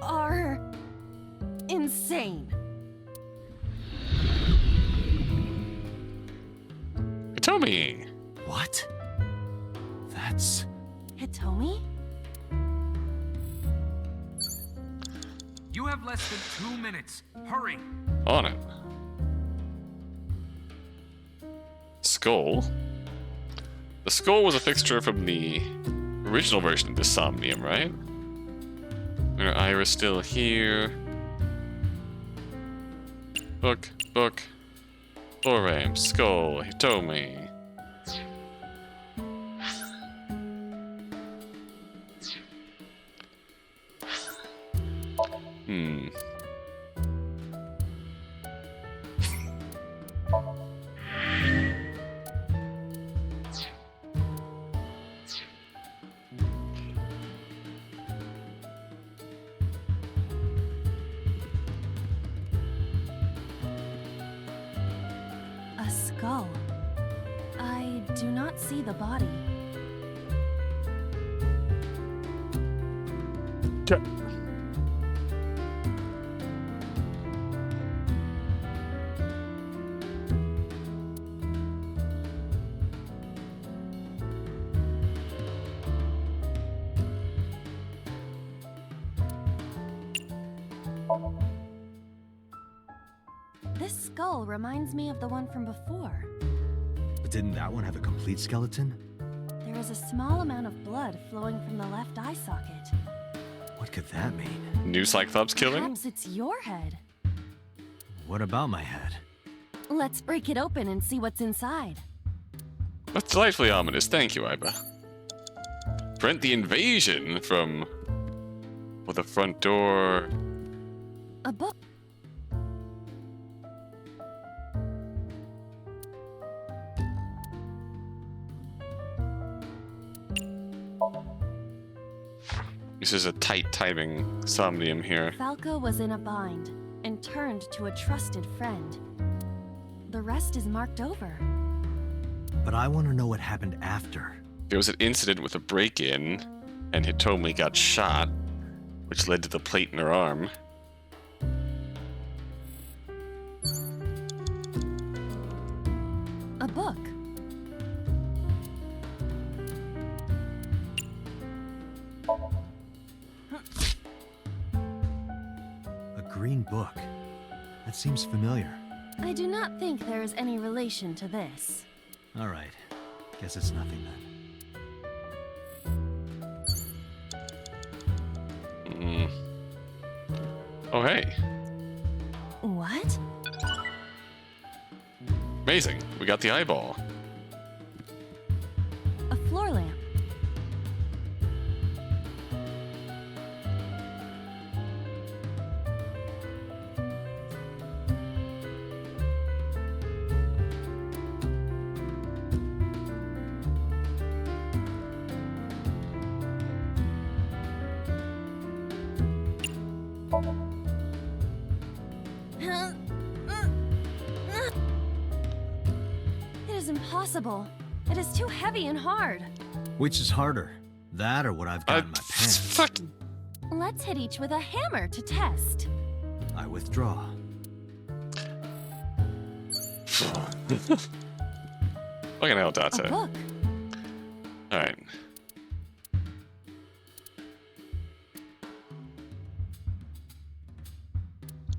are insane. Hitomi! What? That's... Hitomi? have less than 2 minutes. Hurry. On it. Skull. The skull was a fixture from the original version of the Somnium, right? Our Iris still here. Book. Forearm, skull, Hitomi. A skull. I do not see the body. This skull reminds me of the one from before. But didn't that one have a complete skeleton? There is a small amount of blood flowing from the left eye socket. What could that mean? New Cyclops killing? Perhaps it's your head. What about my head? Let's break it open and see what's inside. That's delightfully ominous. Thank you, Iba. Prevent the invasion from... well, the front door. A book. This is a tight timing Somnium here. Falco was in a bind and turned to a trusted friend. The rest is marked over. But I want to know what happened after. There was an incident with a break-in, and Hitomi got shot, which led to the plate in her arm. A book. A green book. That seems familiar. I do not think there is any relation to this. All right. Guess it's nothing then. Oh, hey. What? Amazing. We got the eyeball. A floor lamp. It is impossible. It is too heavy and hard. Which is harder? That or what I've got in my pants? Fucking... Let's hit each with a hammer to test. I withdraw. Fucking hell, Date. A book. Alright.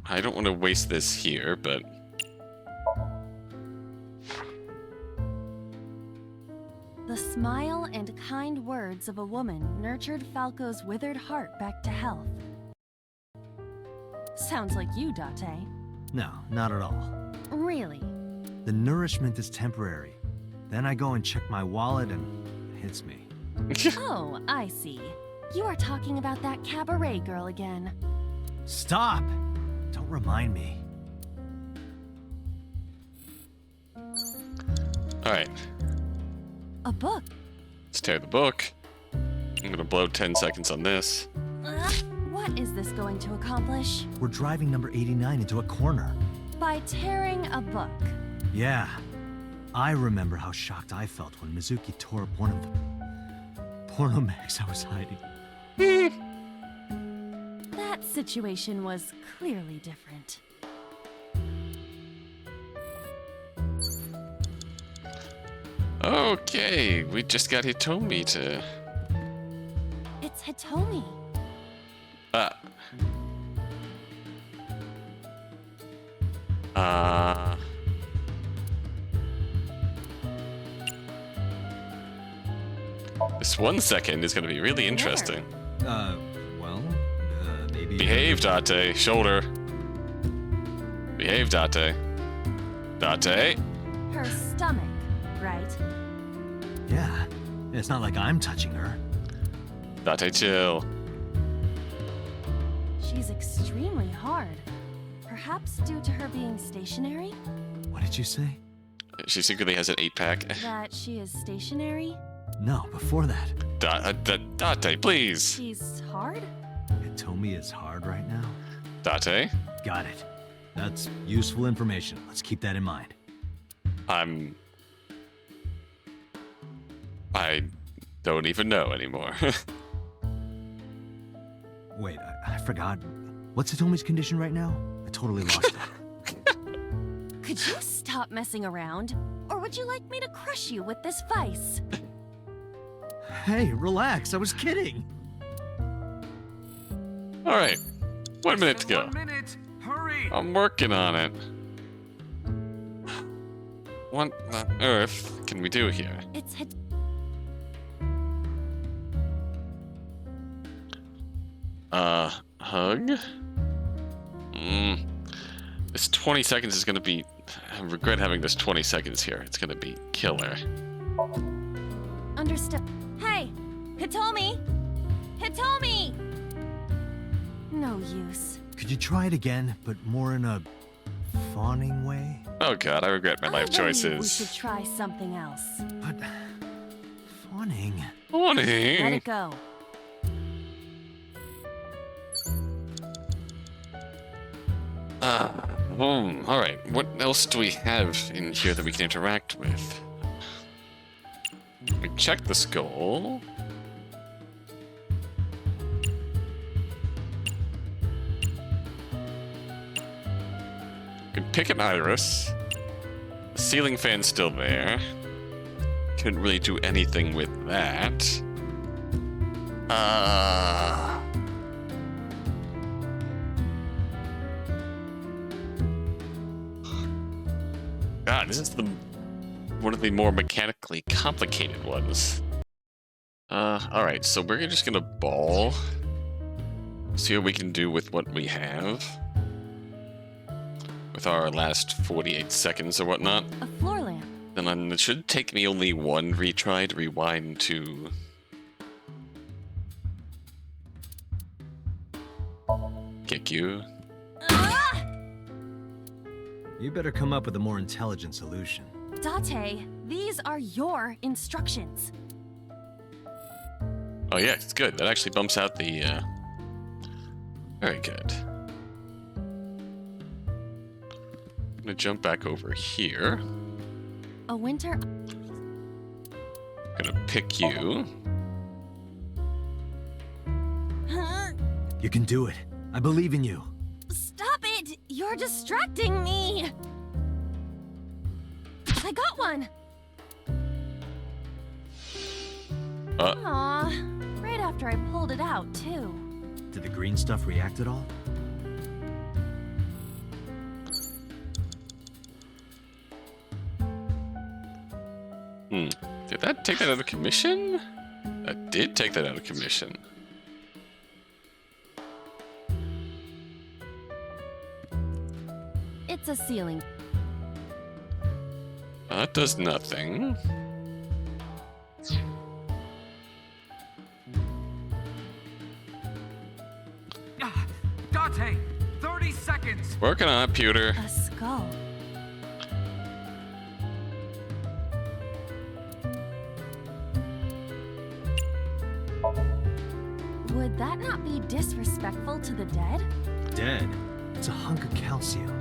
I don't want to waste this here, but... The smile and kind words of a woman nurtured Falco's withered heart back to health. Sounds like you, Date. No, not at all. Really? The nourishment is temporary. Then I go and check my wallet and it hits me. Oh, I see. You are talking about that cabaret girl again. Stop! Don't remind me. Alright. A book. Let's tear the book. I'm gonna blow 10 seconds on this. What is this going to accomplish? We're driving number 89 into a corner. By tearing a book. Yeah. I remember how shocked I felt when Mizuki tore up one of the porno mags I was hiding. That situation was clearly different. Okay, we just got Hitomi to... It's Hitomi. This 1 second is going to be really interesting. Maybe... Behave, Date. Shoulder. Behave, Date. Date. Her stomach, right? Yeah. It's not like I'm touching her. Date, chill. She's extremely hard. Perhaps due to her being stationary? What did you say? She secretly has an 8-pack. That she is stationary? No, before that. Date, please. She's hard? Hitomi is hard right now? Date. Got it. That's useful information. Let's keep that in mind. I don't even know anymore. Wait, I forgot. What's Hitomi's condition right now? I totally lost it. Could you stop messing around? Or would you like me to crush you with this vice? Hey, relax. I was kidding. All right. 1 minute to go. 1 minute. Hurry. I'm working on it. What on earth can we do here? It's Hug? This 20 seconds is gonna be... I regret having this 20 seconds here. It's gonna be killer. Understood. Hey! Hitomi! Hitomi! No use. Could you try it again, but more in a fawning way? Oh god, I regret my life I believe choices. We should try something else. But... fawning... Let Fawning? it go. Alright, what else do we have in here that we can interact with? We checked the skull. We can pick an iris. The ceiling fan's still there. Couldn't really do anything with that. God, this is one of the more mechanically complicated ones. Alright, so we're just gonna ball. See what we can do with what we have. With our last 48 seconds or whatnot. A floor lamp. Then it should take me only one retry to rewind to... kick you. You better come up with a more intelligent solution. Date, these are your instructions. Oh yeah, it's good. That actually bumps out the, very good. I'm gonna jump back over here. A winter... Gonna pick you. Huh? You can do it. I believe in you. Stop it! You're distracting me! I got one! Aw, right after I pulled it out, too. Did the green stuff react at all? Did that take that out of commission? That did take that out of commission. It's a ceiling. That does nothing. Date, 30 seconds. Working on it, Pewter. A skull. Would that not be disrespectful to the dead? Dead? It's a hunk of calcium.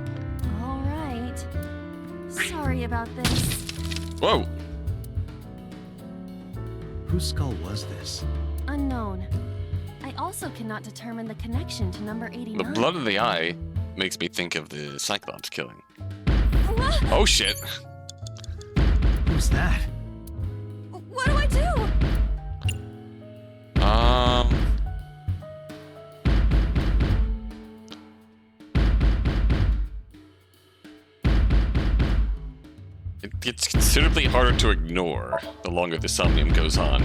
All right. Sorry about this. Whoa! Whose skull was this? Unknown. I also cannot determine the connection to number 89. The blood of the eye makes me think of the Cyclops killing. Oh shit! Who's that? What do I do? gets considerably harder to ignore the longer the Somnium goes on.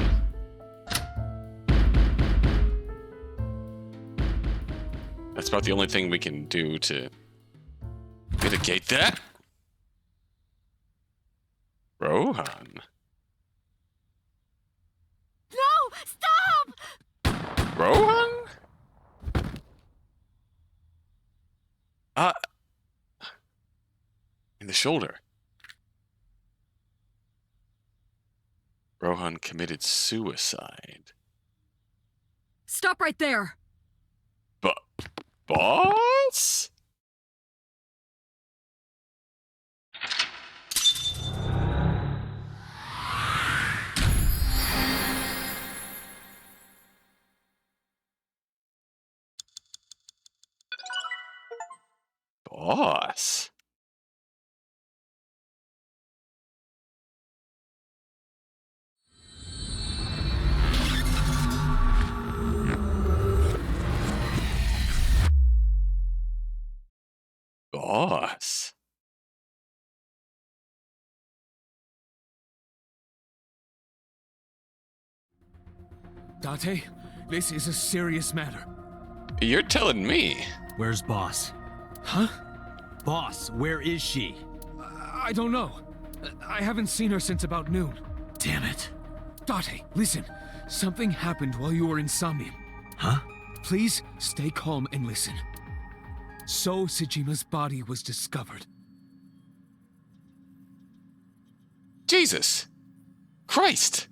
That's about the only thing we can do to mitigate that. Rohan. No! Stop! Rohan? In the shoulder. Rohan committed suicide. Stop right there! But, boss? Boss? Boss? Date, this is a serious matter. You're telling me. Where's Boss? Huh? Boss, where is she? I don't know. I haven't seen her since about noon. Damn it. Date, listen. Something happened while you were in Somnium. Huh? Please stay calm and listen. So Sejima's body was discovered. Jesus. Christ.